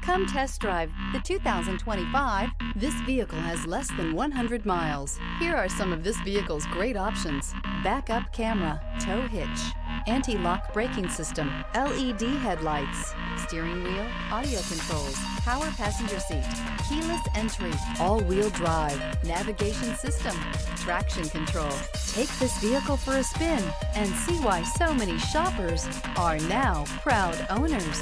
Come test drive the 2025. This vehicle has less than 100 miles. Here are some of this vehicle's great options: backup camera, tow hitch, anti-lock braking system, LED headlights, steering wheel audio controls, power passenger seat, keyless entry, all-wheel drive, navigation system, traction control. Take this vehicle for a spin and see why so many shoppers are now proud owners.